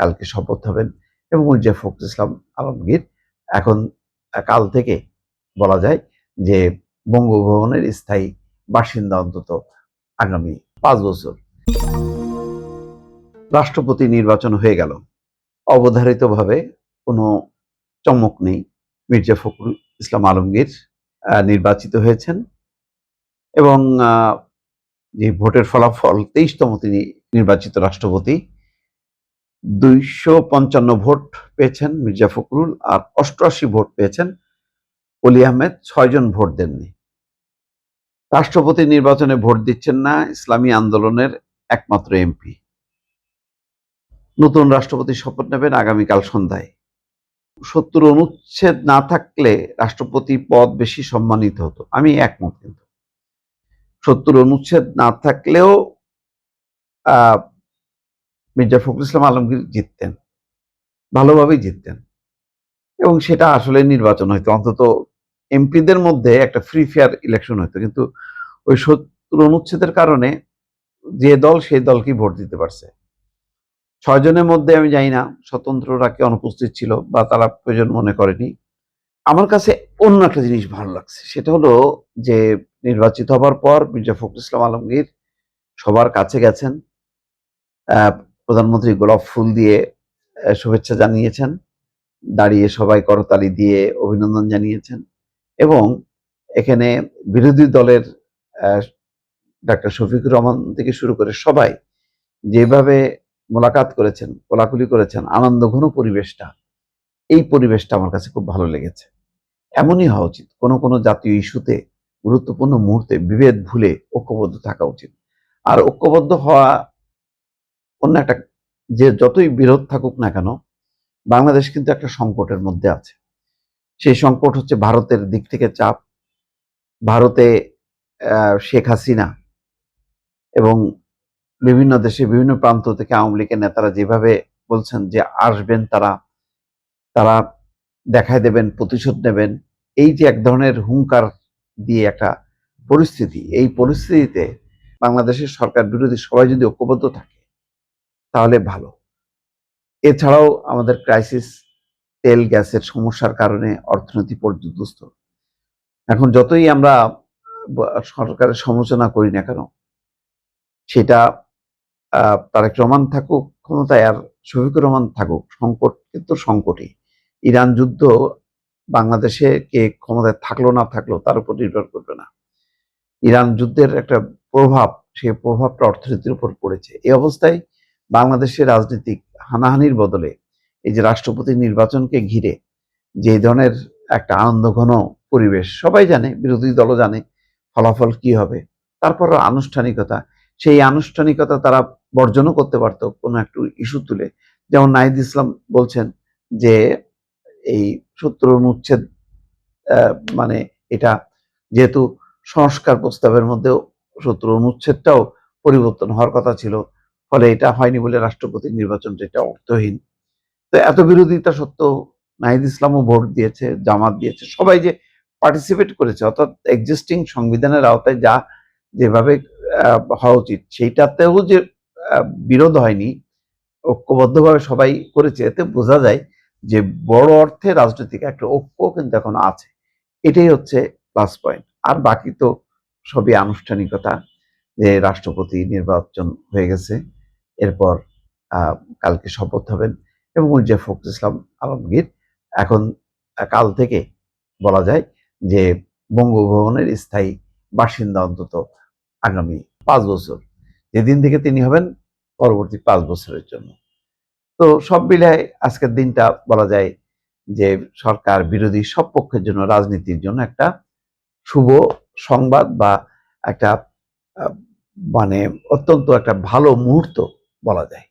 কালকে শপথ হবেন এবং মির্জা ফখরুল ইসলাম আলমগীর এখন কাল থেকে বলা যায় যে বঙ্গভবনের স্থায়ী বাসিন্দা অন্তত আগামী 5 বছর। রাষ্ট্রপতি নির্বাচন হয়ে গেল, অবধারিতভাবে কোনো চমক নেই। মির্জা ফখরুল ইসলাম আলমগীর নির্বাচিত হয়েছেন এবং যে ভোটের ফলাফল 23তম তিনি নির্বাচিত রাষ্ট্রপতি। 255 ভোট পেয়েছেন মির্জা ফখরুল, আর 88 ভোট পেয়েছেন অলি আহমেদ। 6 জন ভোট দেননি। রাষ্ট্রপতি নির্বাচনে ভোট দিচ্ছেন না ইসলামী আন্দোলনের একমাত্র এমপি। নতুন রাষ্ট্রপতি শপথ নেবেন আগামীকাল সন্ধ্যায়। 70 অনুচ্ছেদ না থাকলে রাষ্ট্রপতি পদ বেশি সম্মানিত হতো, আমি একমত। কিন্তু 70 অনুচ্ছেদ না থাকলেও মির্জা ফখরুল ইসলাম আলমগীর জিততেন, ভালোভাবেই জিততেন, এবং সেটা আসলে নির্বাচন হইতো, অন্তত এমপিদের মধ্যে একটা ফ্রি ফেয়ার ইলেকশন হইতো। কিন্তু ওই 70 অনুচ্ছেদের কারণে যে দল সেই দলকেই ভোট দিতে পারছে। 6 জনের মধ্যে আমি জানি না স্বতন্ত্ররা কি অনুপস্থিত ছিল বা তারা প্রয়োজন মনে করেনি। আমার কাছে অন্য একটা জিনিস ভালো লাগছে, সেটা হলো যে নির্বাচিত হবার পর মির্জা ফখরুল ইসলাম আলমগীর সবার কাছে গেছেন, প্রধানমন্ত্রী গোলাপ ফুল দিয়ে শুভেচ্ছা জানিয়েছেন, দাঁড়িয়ে সবাই করতালি দিয়ে অভিনন্দন জানিয়েছেন, এবং এখানে বিরোধী দলের ডাক্তার শফিকুর রহমান থেকে শুরু করে সবাই যেভাবে মোলাকাত করেছেন, কোলাকুলি করেছেন, আনন্দঘন পরিবেশটা, এই পরিবেশটা আমার কাছে খুব ভালো লেগেছে। এমনই হওয়া উচিত। কোনো কোনো জাতীয় ইস্যুতে গুরুত্বপূর্ণ মুহূর্তে বিভেদ ভুলে ঐক্যবদ্ধ থাকা উচিত। আর ঐক্যবদ্ধ হওয়া অন্য একটা, যে যতই বিরোধ থাকুক না কেন, বাংলাদেশ কিন্তু একটা সংকটের মধ্যে আছে। সেই সংকট হচ্ছে ভারতের দিক থেকে চাপ, ভারতে শেখ হাসিনা এবং বিভিন্ন দেশে বিভিন্ন প্রান্ত থেকে আওয়ামী লীগের নেতারা যেভাবে বলছেন যে আসবেন, তারা দেখায় দেবেন, প্রতিশোধ নেবেন, এই যে এক ধরনের হুঙ্কার দিয়ে একটা পরিস্থিতি, এই পরিস্থিতিতে বাংলাদেশের সরকার বিরোধী সবাই যদি ঐক্যবদ্ধ থাকে তাহলে ভালো। এছাড়াও আমাদের ক্রাইসিস, তেল গ্যাসের সমস্যার কারণে অর্থনীতি পর্যদস্ত। এখন যতই আমরা সরকারের সমালোচনা করি না কেন, সেটা তারেক রহমান থাকুক ক্ষমতায় আর শফিকুর রহমান থাকুক, সংকট কিন্তু সংকটই। ইরান যুদ্ধ বাংলাদেশে কে ক্ষমতায় থাকলো না থাকলো তার উপর নির্ভর করবে না। ইরান যুদ্ধের একটা প্রভাব, সেই প্রভাবটা অর্থনীতির উপর পড়েছে। এই অবস্থায় বাংলাদেশের রাজনীতিক হানাহানির বদলে এই যে রাষ্ট্রপতি নির্বাচনকে ঘিরে যে ধরনের একটা আনন্দঘন পরিবেশ, সবাই জানে, বিরোধী দলও জানে ফলাফল কি হবে, তারপর আনুষ্ঠানিকতা, সেই আনুষ্ঠানিকতা তারা বর্জনও করতে পারতো কোনো একটু ইস্যু তুলে। যেমন নাহিদ ইসলাম বলছেন যে এই 70 অনুচ্ছেদ মানে এটা যেহেতু সংস্কার প্রস্তাবের মধ্যেও 70 অনুচ্ছেদটাও পরিবর্তন হওয়ার কথা ছিল, ফলে এটা হয়নি বলে রাষ্ট্রপতি নির্বাচনটা এটা অর্থহীন। তো এত বিরোধিতা সত্ত্বেও নাহিদ ইসলামও ভোট দিয়েছে, জামাত দিয়েছে, সবাই যে পার্টিসিপেট করেছে, অর্থাৎ এক্সিস্টিং সংবিধানের আওতায় যা যেভাবে হওয়া উচিত সেইটাতেও যে বিরোধ হয়নি, ঐক্যবদ্ধভাবে সবাই করেছে, এতে বোঝা যায় যে বড় অর্থে রাজনৈতিক একটা ঐক্য কিন্তু এখন আছে। এটাই হচ্ছে প্লাস পয়েন্ট। আর বাকি তো সবই আনুষ্ঠানিকতা, যে রাষ্ট্রপতি নির্বাচন হয়ে গেছে, এরপর কালকে শপথ হবেন এবং মির্জা ফখরুল ইসলাম আলমগীর এখন কাল থেকে বলা যায় যে বঙ্গভবনের স্থায়ী বাসিন্দা অন্তত আগামী 5 বছর, যেদিন থেকে তিনি হবেন পরবর্তী 5 বছরের জন্য। তো সব মিলায় আজকের দিনটা বলা যায় যে সরকার বিরোধী সব পক্ষের জন্য, রাজনীতির জন্য একটা শুভ সংবাদ বা একটা মানে অত্যন্ত একটা ভালো মুহূর্ত বলা যায়।